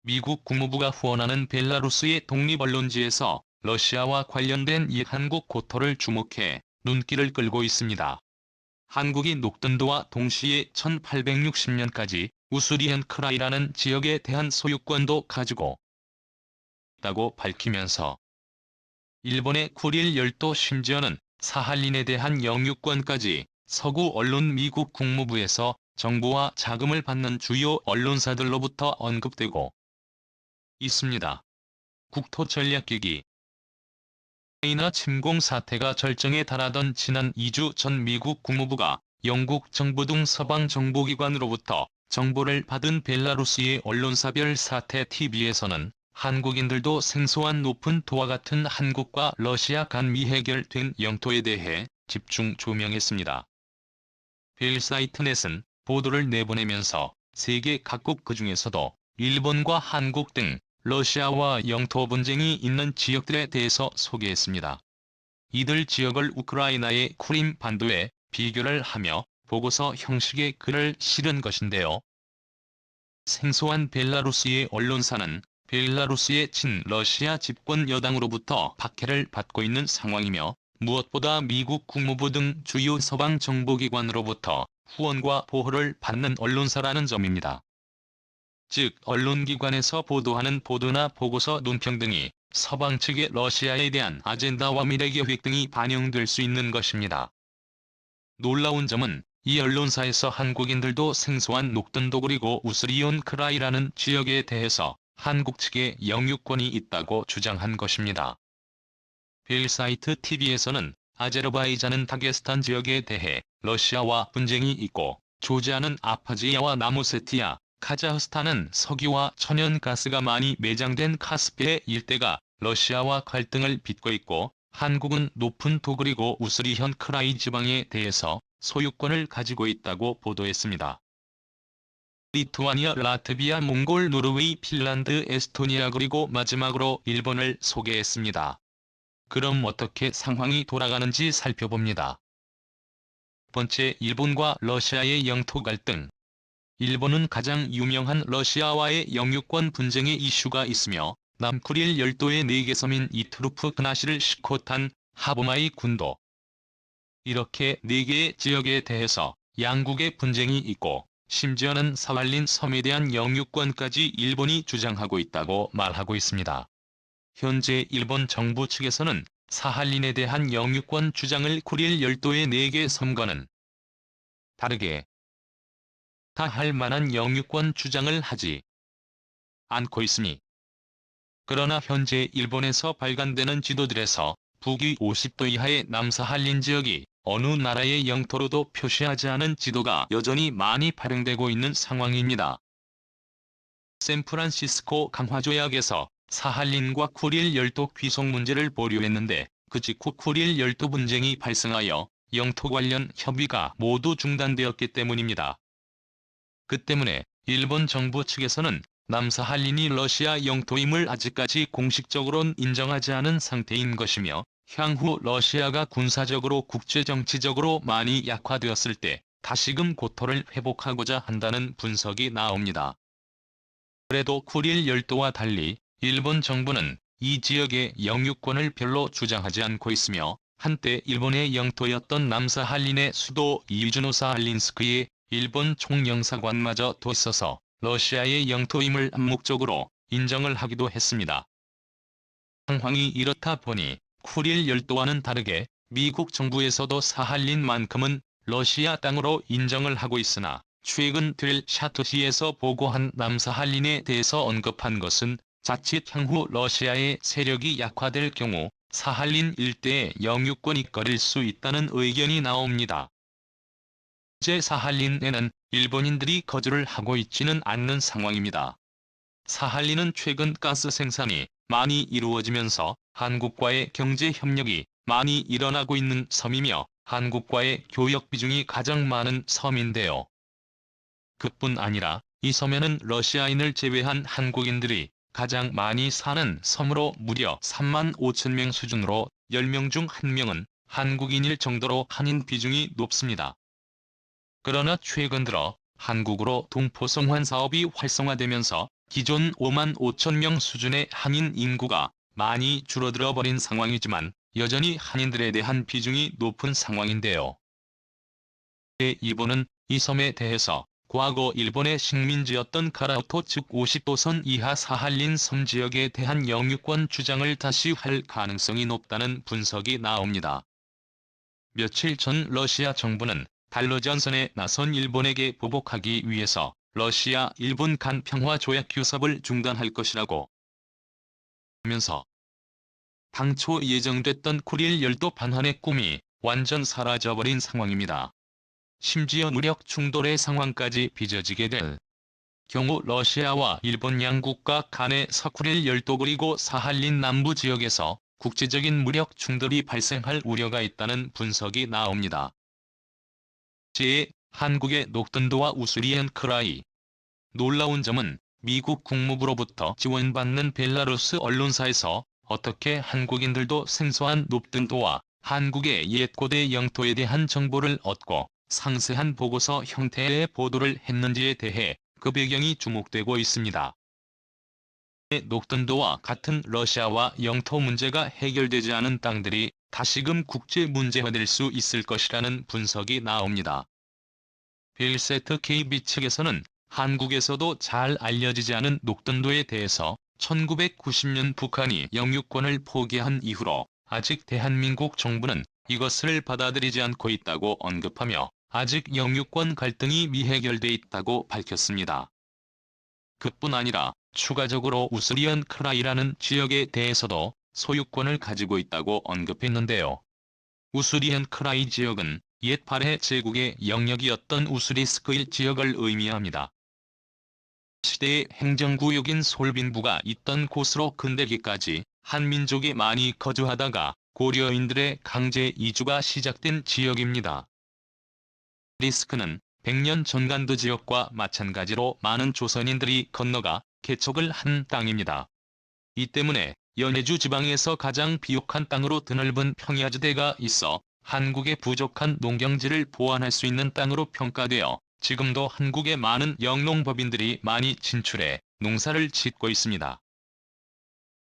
미국 국무부가 후원하는 벨라루스의 독립언론지에서 러시아와 관련된 이 한국 고토를 주목해 눈길을 끌고 있습니다. 한국이 녹던도와 동시에 1860년까지 우스리현 크라이라는 지역에 대한 소유권도 가지고 있다고 밝히면서 일본의 쿠릴 열도 심지어는 사할린에 대한 영유권까지 서구 언론 미국 국무부에서 정보와 자금을 받는 주요 언론사들로부터 언급되고 있습니다. 국토전략기기 우크라이나 침공 사태가 절정에 달하던 지난 2주 전 미국 국무부가 영국 정부 등 서방 정보기관으로부터 정보를 받은 벨라루스의 언론사별 사태 TV에서는 한국인들도 생소한 높은 도와 같은 한국과 러시아 간 미해결된 영토에 대해 집중 조명했습니다. 벨사이트넷은 보도를 내보내면서 세계 각국 그중에서도 일본과 한국 등 러시아와 영토 분쟁이 있는 지역들에 대해서 소개했습니다. 이들 지역을 우크라이나의 크림 반도에 비교를 하며 보고서 형식의 글을 실은 것인데요. 생소한 벨라루스의 언론사는 벨라루스의 친러시아 집권 여당으로부터 박해를 받고 있는 상황이며 무엇보다 미국 국무부 등 주요 서방 정보기관으로부터 후원과 보호를 받는 언론사라는 점입니다. 즉 언론기관에서 보도하는 보도나 보고서 논평 등이 서방 측의 러시아에 대한 아젠다와 미래계획 등이 반영될 수 있는 것입니다. 놀라운 점은 이 언론사에서 한국인들도 생소한 녹던도 그리고 우스리온 크라이라는 지역에 대해서 한국 측에 영유권이 있다고 주장한 것입니다. 벨사이트 TV에서는 아제르바이잔은 다게스탄 지역에 대해 러시아와 분쟁이 있고 조지아는 아파지야와 나무세티아, 카자흐스탄은 석유와 천연가스가 많이 매장된 카스피해 일대가 러시아와 갈등을 빚고 있고 한국은 높은 도 그리고 우스리현 크라이 지방에 대해서 소유권을 가지고 있다고 보도했습니다. 리투아니아, 라트비아, 몽골, 노르웨이, 핀란드, 에스토니아 그리고 마지막으로 일본을 소개했습니다. 그럼 어떻게 상황이 돌아가는지 살펴봅니다. 첫 번째, 일본과 러시아의 영토 갈등. 일본은 가장 유명한 러시아와의 영유권 분쟁의 이슈가 있으며 남쿠릴 열도의 4개 섬인 이투르프 그나시를 시코탄, 하보마이 군도 이렇게 4개의 지역에 대해서 양국의 분쟁이 있고 심지어는 사할린 섬에 대한 영유권까지 일본이 주장하고 있다고 말하고 있습니다. 현재 일본 정부 측에서는 사할린에 대한 영유권 주장을 쿠릴 열도의 4개 섬과는 다르게 다 할 만한 영유권 주장을 하지 않고 있으니 그러나 현재 일본에서 발간되는 지도들에서 북위 50도 이하의 남사할린 지역이 어느 나라의 영토로도 표시하지 않은 지도가 여전히 많이 발행되고 있는 상황입니다. 샌프란시스코 강화조약에서 사할린과 쿠릴 열도 귀속 문제를 보류했는데 그 직후 쿠릴 열도 분쟁이 발생하여 영토 관련 협의가 모두 중단되었기 때문입니다. 그 때문에 일본 정부 측에서는 남사할린이 러시아 영토임을 아직까지 공식적으로는 인정하지 않은 상태인 것이며 향후 러시아가 군사적으로 국제정치적으로 많이 약화되었을 때 다시금 고토를 회복하고자 한다는 분석이 나옵니다. 그래도 쿠릴 열도와 달리 일본 정부는 이 지역의 영유권을 별로 주장하지 않고 있으며 한때 일본의 영토였던 남사할린의 수도 이즈노사할린스크에 일본 총영사관마저 뒀어서 러시아의 영토임을 암묵적으로 인정을 하기도 했습니다. 상황이 이렇다 보니 쿠릴 열도와는 다르게 미국 정부에서도 사할린만큼은 러시아 땅으로 인정을 하고 있으나 최근 델 샤트시에서 보고한 남사할린에 대해서 언급한 것은 자칫 향후 러시아의 세력이 약화될 경우 사할린 일대에 영유권이 꺼릴 수 있다는 의견이 나옵니다. 현재 사할린에는 일본인들이 거주를 하고 있지는 않는 상황입니다. 사할린은 최근 가스 생산이 많이 이루어지면서 한국과의 경제 협력이 많이 일어나고 있는 섬이며 한국과의 교역 비중이 가장 많은 섬인데요. 그뿐 아니라 이 섬에는 러시아인을 제외한 한국인들이 가장 많이 사는 섬으로 무려 3만 5천 명 수준으로 10명 중 1명은 한국인일 정도로 한인 비중이 높습니다. 그러나 최근 들어 한국으로 동포송환 사업이 활성화되면서 기존 5만 5천 명 수준의 한인 인구가 많이 줄어들어 버린 상황이지만 여전히 한인들에 대한 비중이 높은 상황인데요. 일본은 이 섬에 대해서 과거 일본의 식민지였던 카라오토 즉 50도선 이하 사할린 섬 지역에 대한 영유권 주장을 다시 할 가능성이 높다는 분석이 나옵니다. 며칠 전 러시아 정부는 달러전선에 나선 일본에게 보복하기 위해서 러시아-일본 간 평화조약 교섭을 중단할 것이라고 하면서 당초 예정됐던 쿠릴 열도 반환의 꿈이 완전 사라져버린 상황입니다. 심지어 무력 충돌의 상황까지 빚어지게 될 경우 러시아와 일본 양국가 간에서 쿠릴 열도 그리고 사할린 남부 지역에서 국제적인 무력 충돌이 발생할 우려가 있다는 분석이 나옵니다. 한국의 녹던도와 우스리안 크라이. 놀라운 점은 미국 국무부로부터 지원받는 벨라루스 언론사에서 어떻게 한국인들도 생소한 녹던도와 한국의 옛 고대 영토에 대한 정보를 얻고 상세한 보고서 형태의 보도를 했는지에 대해 그 배경이 주목되고 있습니다. 녹던도와 같은 러시아와 영토 문제가 해결되지 않은 땅들이 다시금 국제 문제화될 수 있을 것이라는 분석이 나옵니다. 벨세트 KB 측에서는 한국에서도 잘 알려지지 않은 녹던도에 대해서 1990년 북한이 영유권을 포기한 이후로 아직 대한민국 정부는 이것을 받아들이지 않고 있다고 언급하며 아직 영유권 갈등이 미해결돼 있다고 밝혔습니다. 그뿐 아니라 추가적으로 우스리안 크라이라는 지역에 대해서도 소유권을 가지고 있다고 언급했는데요. 우스리안 크라이 지역은 옛 발해 제국의 영역이었던 우스리스크일 지역을 의미합니다. 시대의 행정구역인 솔빈부가 있던 곳으로 근대기까지 한민족이 많이 거주하다가 고려인들의 강제 이주가 시작된 지역입니다. 리스크는 100년 전간도 지역과 마찬가지로 많은 조선인들이 건너가 개척을 한 땅입니다. 이 때문에 연해주 지방에서 가장 비옥한 땅으로 드넓은 평야지대가 있어 한국의 부족한 농경지를 보완할 수 있는 땅으로 평가되어 지금도 한국의 많은 영농법인들이 많이 진출해 농사를 짓고 있습니다.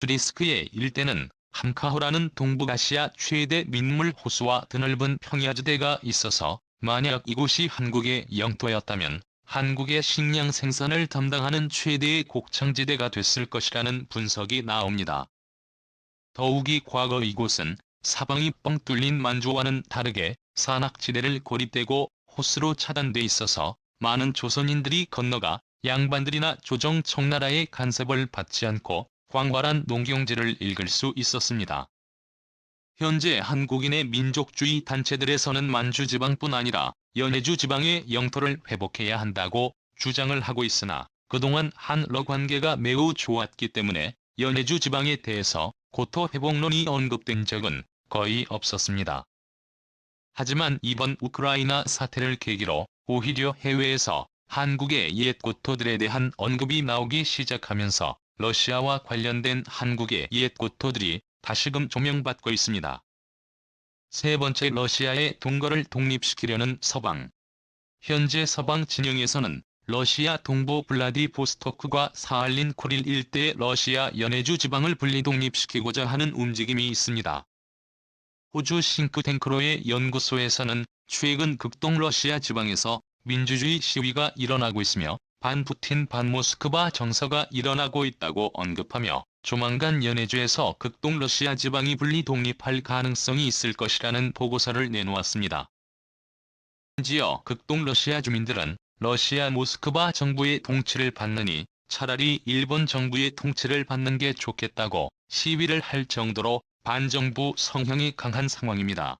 리스크의 일대는 함카호라는 동북아시아 최대 민물 호수와 드넓은 평야지대가 있어서 만약 이곳이 한국의 영토였다면 한국의 식량 생산을 담당하는 최대의 곡창지대가 됐을 것이라는 분석이 나옵니다. 더욱이 과거 이곳은 사방이 뻥 뚫린 만주와는 다르게 산악지대를 고립되고 호수로 차단돼 있어서 많은 조선인들이 건너가 양반들이나 조정 청나라의 간섭을 받지 않고 광활한 농경지를 읽을 수 있었습니다. 현재 한국인의 민족주의 단체들에서는 만주 지방뿐 아니라 연해주 지방의 영토를 회복해야 한다고 주장을 하고 있으나 그동안 한러 관계가 매우 좋았기 때문에 연해주 지방에 대해서 고토 회복론이 언급된 적은 거의 없었습니다. 하지만 이번 우크라이나 사태를 계기로 오히려 해외에서 한국의 옛 고토들에 대한 언급이 나오기 시작하면서 러시아와 관련된 한국의 옛 고토들이 다시금 조명받고 있습니다. 세 번째, 러시아의 동거를 독립시키려는 서방. 현재 서방 진영에서는 러시아 동부 블라디보스토크과 사할린 쿠릴 일대의 러시아 연해주 지방을 분리 독립시키고자 하는 움직임이 있습니다. 호주 싱크탱크로의 연구소에서는 최근 극동 러시아 지방에서 민주주의 시위가 일어나고 있으며 반푸틴 반모스크바 정서가 일어나고 있다고 언급하며 조만간 연해주에서 극동 러시아 지방이 분리 독립할 가능성이 있을 것이라는 보고서를 내놓았습니다. 심지어 극동 러시아 주민들은 러시아 모스크바 정부의 통치를 받느니 차라리 일본 정부의 통치를 받는 게 좋겠다고 시위를 할 정도로 반정부 성향이 강한 상황입니다.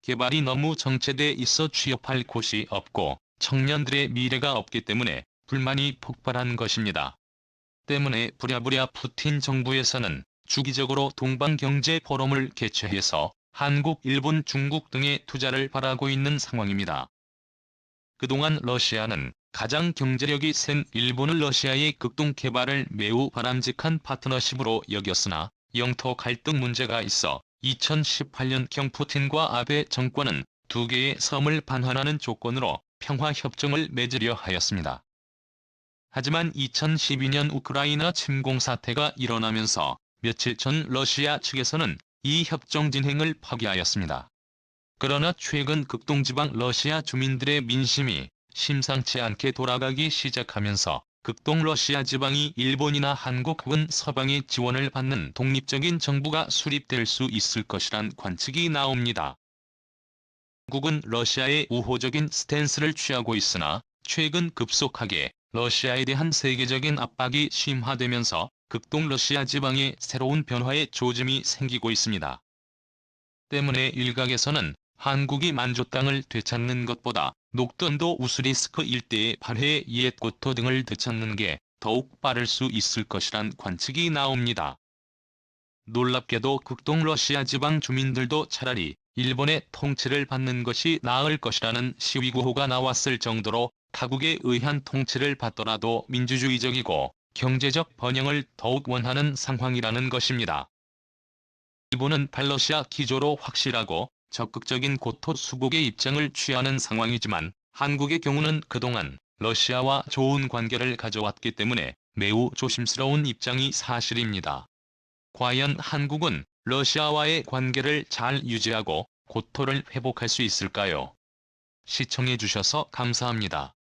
개발이 너무 정체돼 있어 취업할 곳이 없고 청년들의 미래가 없기 때문에 불만이 폭발한 것입니다. 때문에 부랴부랴 푸틴 정부에서는 주기적으로 동방경제 포럼을 개최해서 한국, 일본, 중국 등의 투자를 바라고 있는 상황입니다. 그동안 러시아는 가장 경제력이 센 일본을 러시아의 극동 개발을 매우 바람직한 파트너십으로 여겼으나 영토 갈등 문제가 있어 2018년경 푸틴과 아베 정권은 두 개의 섬을 반환하는 조건으로 평화협정을 맺으려 하였습니다. 하지만 2012년 우크라이나 침공 사태가 일어나면서 며칠 전 러시아 측에서는 이 협정 진행을 파기하였습니다. 그러나 최근 극동지방 러시아 주민들의 민심이 심상치 않게 돌아가기 시작하면서 극동 러시아 지방이 일본이나 한국 혹은 서방의 지원을 받는 독립적인 정부가 수립될 수 있을 것이란 관측이 나옵니다. 한국은 러시아에 우호적인 스탠스를 취하고 있으나 최근 급속하게 러시아에 대한 세계적인 압박이 심화되면서 극동 러시아 지방에 새로운 변화의 조짐이 생기고 있습니다. 때문에 일각에서는 한국이 만주 땅을 되찾는 것보다 녹던도 우스리스크 일대의 발해 옛고토 등을 되찾는 게 더욱 빠를 수 있을 것이란 관측이 나옵니다. 놀랍게도 극동 러시아 지방 주민들도 차라리 일본의 통치를 받는 것이 나을 것이라는 시위 구호가 나왔을 정도로 타국에 의한 통치를 받더라도 민주주의적이고 경제적 번영을 더욱 원하는 상황이라는 것입니다. 일본은 반러시아 기조로 확실하고 적극적인 고토 수복의 입장을 취하는 상황이지만 한국의 경우는 그동안 러시아와 좋은 관계를 가져왔기 때문에 매우 조심스러운 입장이 사실입니다. 과연 한국은 러시아와의 관계를 잘 유지하고 고토를 회복할 수 있을까요? 시청해주셔서 감사합니다.